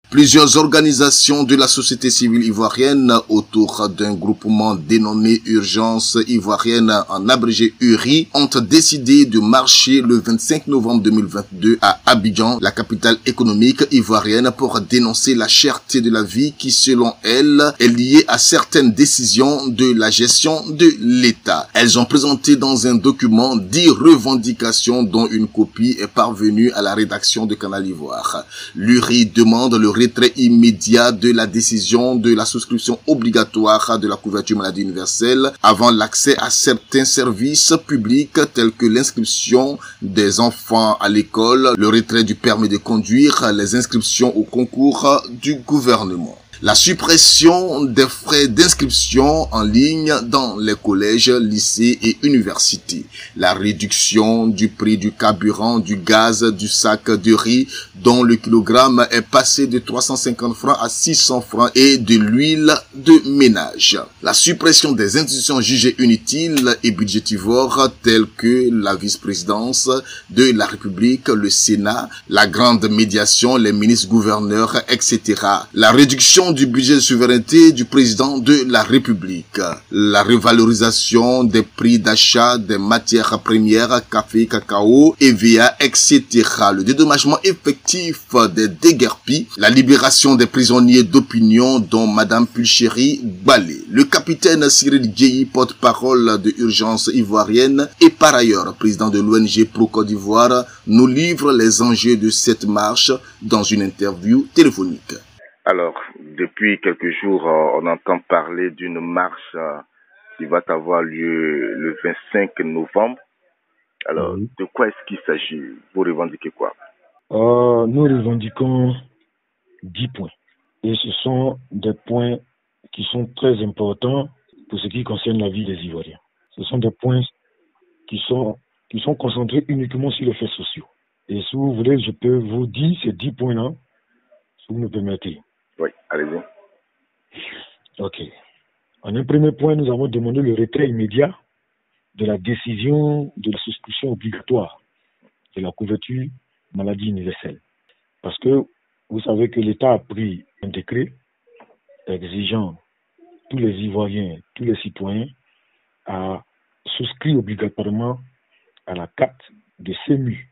Plusieurs organisations de la société civile ivoirienne autour d'un groupement dénommé Urgence ivoirienne, en abrégé URI, ont décidé de marcher le 25 novembre 2022 à Abidjan, la capitale économique ivoirienne, pour dénoncer la cherté de la vie qui, selon elles, est liée à certaines décisions de la gestion de l'État. Elles ont présenté dans un document 10 revendications dont une copie est parvenue à la rédaction de Canal Ivoire. L'URI demande le retrait immédiat de la décision de la souscription obligatoire de la couverture maladie universelle avant l'accès à certains services publics tels que l'inscription des enfants à l'école, le retrait du permis de conduire, les inscriptions au concours du gouvernement. La suppression des frais d'inscription en ligne dans les collèges, lycées et universités. La réduction du prix du carburant, du gaz, du sac de riz dont le kilogramme est passé de 350 francs à 600 francs et de l'huile de ménage. La suppression des institutions jugées inutiles et budgétivores telles que la vice-présidence de la République, le Sénat, la grande médiation, les ministres-gouverneurs, etc. La réduction du budget de souveraineté du président de la République, la revalorisation des prix d'achat des matières premières, café, cacao, EVA, etc., le dédommagement effectif des déguerpis, la libération des prisonniers d'opinion dont Madame Pulchéry Balé. Le capitaine Cyril Djeyi, porte-parole de Urgence ivoirienne et par ailleurs président de l'ONG Pro Côte d'Ivoire, nous livre les enjeux de cette marche dans une interview téléphonique. Alors, depuis quelques jours, on entend parler d'une marche qui va avoir lieu le 25 novembre. Alors, de quoi est-ce qu'il s'agit? Vous revendiquez quoi? Nous revendiquons 10 points. Et ce sont des points qui sont très importants pour ce qui concerne la vie des Ivoiriens. Ce sont des points qui sont concentrés uniquement sur les faits sociaux. Et si vous voulez, je peux vous dire ces 10 points-là, si vous me permettez. Oui, allez-y. Ok. En un premier point, nous avons demandé le retrait immédiat de la décision de la souscription obligatoire de la couverture maladie universelle. Parce que vous savez que l'État a pris un décret exigeant tous les Ivoiriens, tous les citoyens à souscrire obligatoirement à la carte de CEMU,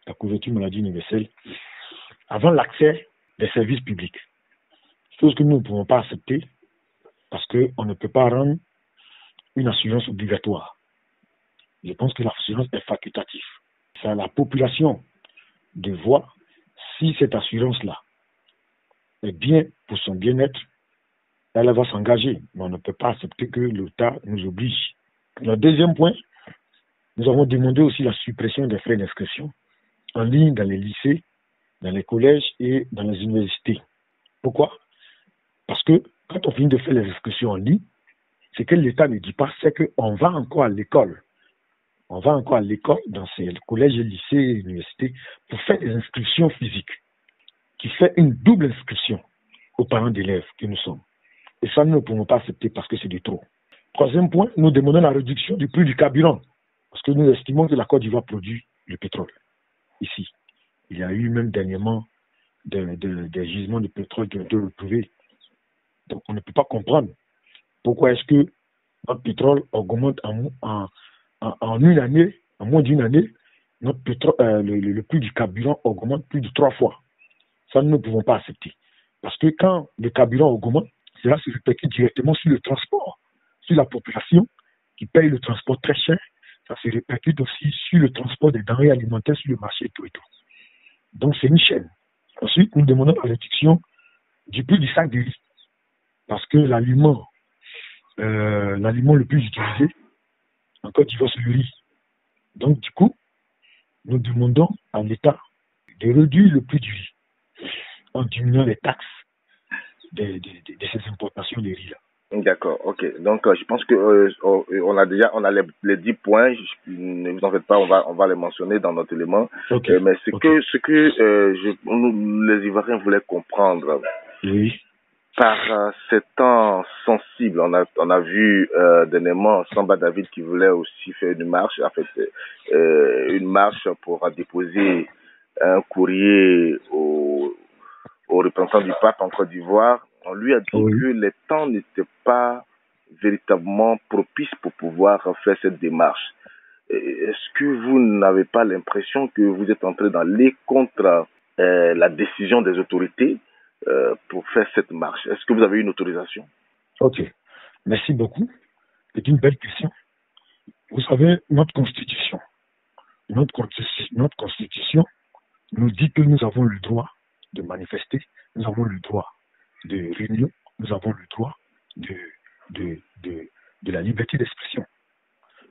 la couverture maladie universelle, avant l'accès des services publics. Chose que nous ne pouvons pas accepter parce qu'on ne peut pas rendre une assurance obligatoire. Je pense que l'assurance est facultative. C'est à la population de voir si cette assurance-là est bien pour son bien-être, elle va s'engager. Mais on ne peut pas accepter que l'État nous oblige. Le deuxième point, nous avons demandé aussi la suppression des frais d'inscription en ligne dans les lycées, dans les collèges et dans les universités. Pourquoi? Parce que quand on finit de faire les inscriptions en ligne, ce que l'État ne dit pas, c'est qu'on va encore à l'école. On va encore à l'école, dans ces collèges, lycées et universités, pour faire des inscriptions physiques, qui fait une double inscription aux parents d'élèves que nous sommes. Et ça, nous ne pouvons pas accepter parce que c'est du trop. Troisième point, nous demandons la réduction du prix du carburant, parce que nous estimons que la Côte d'Ivoire produit le pétrole, ici. Il y a eu même dernièrement des gisements de pétrole qui ont été retrouvés. Donc, on ne peut pas comprendre pourquoi est-ce que notre pétrole augmente en une année, en moins d'une année, notre pétrole, le prix du carburant augmente plus de 3 fois. Ça, nous ne pouvons pas accepter. Parce que quand le carburant augmente, cela se répercute directement sur le transport, sur la population qui paye le transport très cher. Ça se répercute aussi sur le transport des denrées alimentaires sur le marché et tout et tout. Donc, c'est une chaîne. Ensuite, nous demandons la réduction du prix du sac de riz. Parce que l'aliment le plus utilisé en Côte d'Ivoire, c'est le riz. Donc, du coup, nous demandons à l'État de réduire le prix du riz en diminuant les taxes de ces importations de riz-là. D'accord, ok. Donc, je pense que on a les 10 points. Ne vous en faites pas, on va les mentionner dans notre élément. Okay. Mais ce que nous, les Ivoiriens voulaient comprendre. Oui. Par ces temps sensibles, on a vu dernièrement Samba David qui voulait aussi faire une marche, en fait, une marche pour déposer un courrier au représentant du pape en Côte d'Ivoire, on lui a dit que les temps n'étaient pas véritablement propices pour pouvoir faire cette démarche. Est-ce que vous n'avez pas l'impression que vous êtes entré d'aller contre la décision des autorités pour faire cette marche? Est-ce que vous avez une autorisation? Ok, merci beaucoup. C'est une belle question. Vous savez, notre constitution nous dit que nous avons le droit de manifester, nous avons le droit de réunion, nous avons le droit de la liberté d'expression.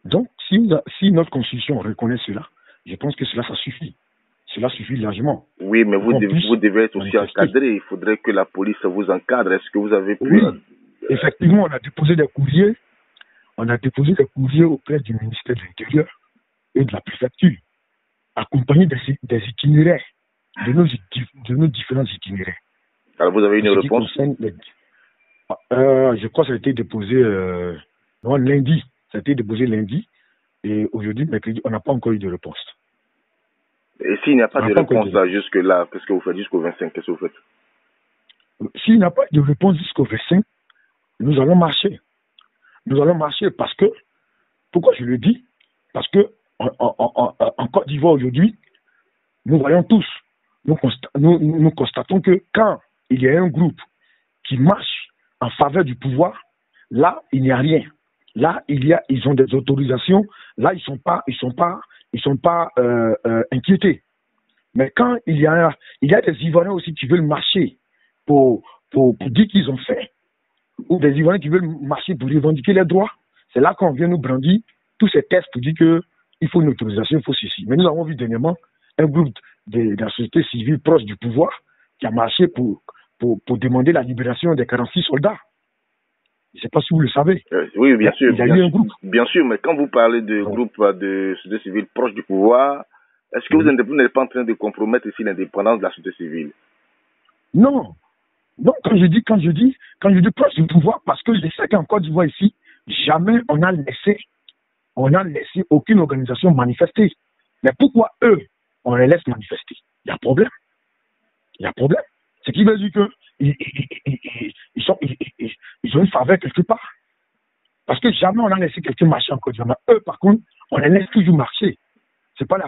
Donc, si notre constitution reconnaît cela, je pense que ça suffit. Cela suffit largement. Oui, mais vous devez être aussi encadré. Il faudrait que la police vous encadre. Est-ce que vous avez pu... Oui. Effectivement, on a déposé des courriers. On a déposé des courriers auprès du ministère de l'Intérieur et de la préfecture, accompagnés des itinéraires, de nos différents itinéraires. Alors, vous avez une réponse? Je crois que ça a été déposé lundi. Ça a été déposé lundi. Et aujourd'hui, mercredi, on n'a pas encore eu de réponse. Et s'il n'y a pas de réponse jusque-là, qu'est-ce que vous faites jusqu'au 25? Qu'est-ce que vous faites? S'il n'y a pas de réponse jusqu'au 25, nous allons marcher. Nous allons marcher parce que, pourquoi je le dis? Parce que en Côte d'Ivoire aujourd'hui, nous voyons tous, nous constatons que quand il y a un groupe qui marche en faveur du pouvoir, là, il n'y a rien. Là, ils ont des autorisations. Là, ils sont pas inquiétés. Mais quand il y a des Ivoiriens aussi qui veulent marcher pour dire qu'ils ont fait, ou des Ivoiriens qui veulent marcher pour revendiquer leurs droits, c'est là qu'on vient nous brandir tous ces tests pour dire qu'il faut une autorisation, il faut ceci. Mais nous avons vu dernièrement un groupe de la société civile proche du pouvoir qui a marché pour demander la libération des 46 soldats. Je ne sais pas si vous le savez. Oui, bien sûr. Il y a eu un groupe. Bien sûr, mais quand vous parlez de groupe de société civile proche du pouvoir, est-ce que vous n'êtes pas en train de compromettre ici l'indépendance de la société civile? Non. Non, quand je dis proche du pouvoir, parce que je sais qu'en Côte d'Ivoire ici, jamais on a laissé aucune organisation manifester. Mais pourquoi eux, on les laisse manifester? Il y a problème. Ce qui veut dire qu'ils ont une faveur quelque part. Parce que jamais on a laissé quelqu'un marcher en Côte d'Ivoire. Eux, par contre, on les laisse toujours marcher. C'est pas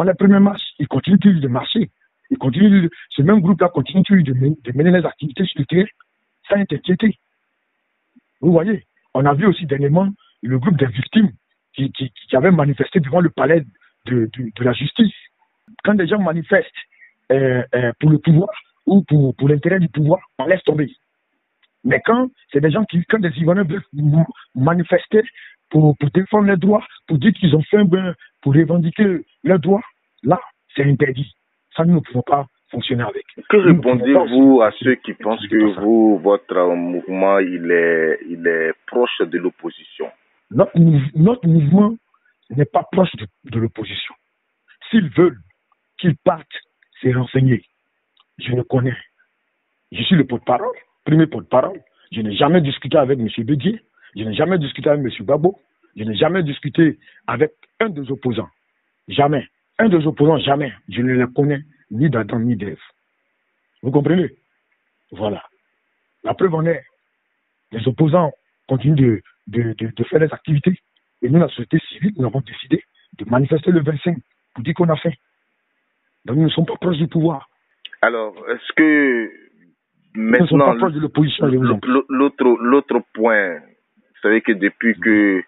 la première marche. Ils continuent toujours de marcher. Ce même groupe-là continue toujours de mener les activités sur le terrain sans être inquiété. Vous voyez, on a vu aussi dernièrement le groupe des victimes qui avaient manifesté devant le palais de la justice. Quand des gens manifestent pour le pouvoir ou pour l'intérêt du pouvoir, on laisse tomber. Mais quand c'est des gens quand des Ivoiriens veulent manifester pour défendre leurs droits, pour dire qu'ils ont fait un bien, pour revendiquer leurs droits, là, c'est interdit. Ça, nous ne pouvons pas fonctionner avec. Que répondez-vous à ceux qui pensent que votre mouvement, il est proche de l'opposition? Notre mouvement n'est pas proche de l'opposition. S'ils veulent qu'ils partent, c'est renseigner. Je le connais. Je suis le porte-parole, premier porte-parole. Je n'ai jamais discuté avec M. Bédier. Je n'ai jamais discuté avec M. Babo. Je n'ai jamais discuté avec un des opposants. Jamais. Un des opposants, jamais. Je ne les connais ni d'Adam ni d'Ève. Vous comprenez? Voilà. La preuve en est, les opposants continuent de faire des activités. Et nous, la société civile, nous avons décidé de manifester le 25 pour dire qu'on a fait. Donc nous ne sommes pas proches du pouvoir. Alors, est-ce que maintenant, nous ne sommes pas proches de l'opposition, l'autre point, vous savez que depuis que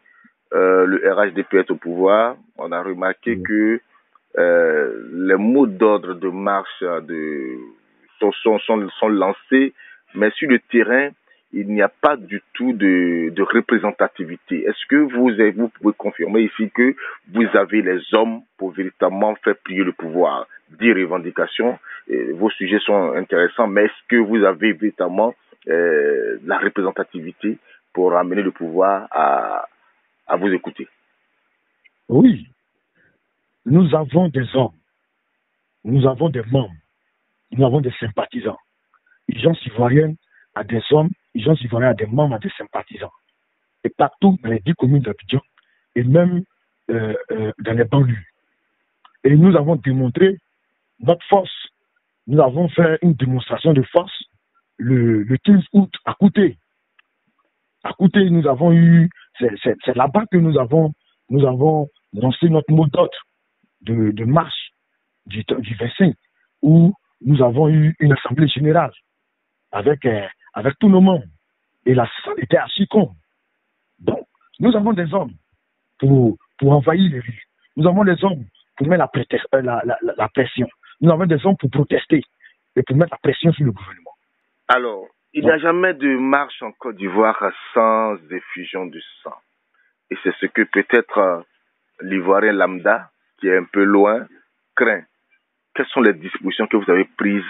le RHDP est au pouvoir, on a remarqué que les mots d'ordre de marche sont lancés, mais sur le terrain, il n'y a pas du tout de représentativité. Est-ce que vous pouvez confirmer ici que vous avez les hommes pour véritablement faire plier le pouvoir? Des revendications, vos sujets sont intéressants, mais est-ce que vous avez véritablement la représentativité pour amener le pouvoir à vous écouter? Oui. Nous avons des hommes, nous avons des membres, nous avons des sympathisants. L'Agence ivoirienne a des hommes, l'Agence ivoirienne a des membres, a des sympathisants. Et partout dans les 10 communes d'Abidjan, et même dans les banlieues. Et nous avons démontré notre force, nous avons fait une démonstration de force le 15 août à Kouté. À Kouté, nous avons eu, c'est là-bas que nous avons lancé notre mot d'ordre de marche du 25, où nous avons eu une assemblée générale avec tous nos membres. Et la salle était archi con. Donc, nous avons des hommes pour envahir les rues. Nous avons des hommes pour mettre la pression. Nous avons des hommes pour protester et pour mettre la pression sur le gouvernement. Alors, il n'y a jamais de marche en Côte d'Ivoire sans effusion de sang. Et c'est ce que peut-être l'Ivoirien lambda, qui est un peu loin, craint. Quelles sont les dispositions que vous avez prises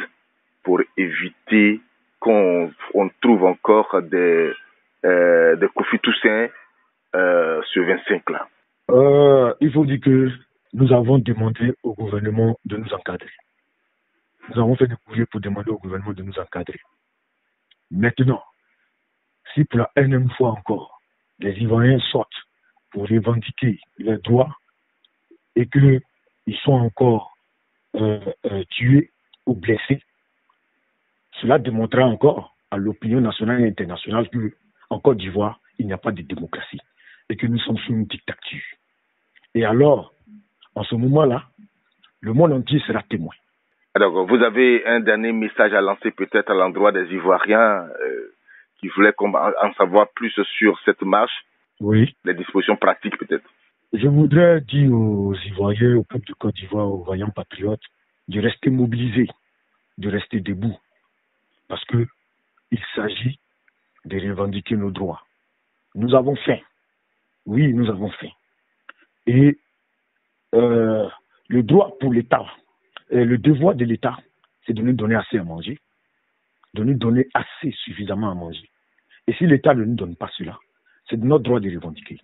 pour éviter qu'on trouve encore des Kofi Toussaint ce 25-là? Il faut dire que nous avons demandé au gouvernement de nous encadrer. Nous avons fait des courriers pour demander au gouvernement de nous encadrer. Maintenant, si pour la énième fois encore, les Ivoiriens sortent pour revendiquer leurs droits et qu'ils sont encore tués ou blessés, cela démontrera encore à l'opinion nationale et internationale qu'en Côte d'Ivoire, il n'y a pas de démocratie et que nous sommes sous une dictature. Et alors, en ce moment-là, le monde entier sera témoin. Alors, vous avez un dernier message à lancer peut-être à l'endroit des Ivoiriens qui voulaient en savoir plus sur cette marche? Oui. Les dispositions pratiques peut-être. Je voudrais dire aux Ivoiriens, au peuple de Côte d'Ivoire, aux vaillants patriotes, de rester mobilisés, de rester debout. Parce que il s'agit de revendiquer nos droits. Nous avons faim. Oui, nous avons faim. Et le droit pour l'État, le devoir de l'État, c'est de nous donner assez à manger, de nous donner assez suffisamment à manger. Et si l'État ne nous donne pas cela, c'est de notre droit de revendiquer.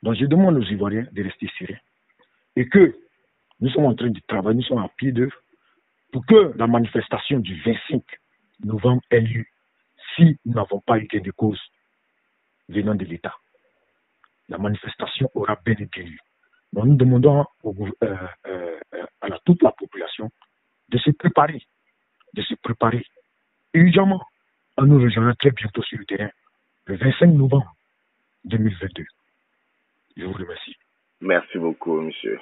Donc je demande aux Ivoiriens de rester sereins et que nous sommes en train de travailler, nous sommes à pied d'œuvre pour que la manifestation du 25 novembre ait lieu si nous n'avons pas eu gain de cause venant de l'État. La manifestation aura bien et bien lieu. Donc nous demandons à toute la population de se préparer urgemment en nous rejoignant très bientôt sur le terrain le 25 novembre 2022. Je vous remercie. Merci beaucoup, monsieur.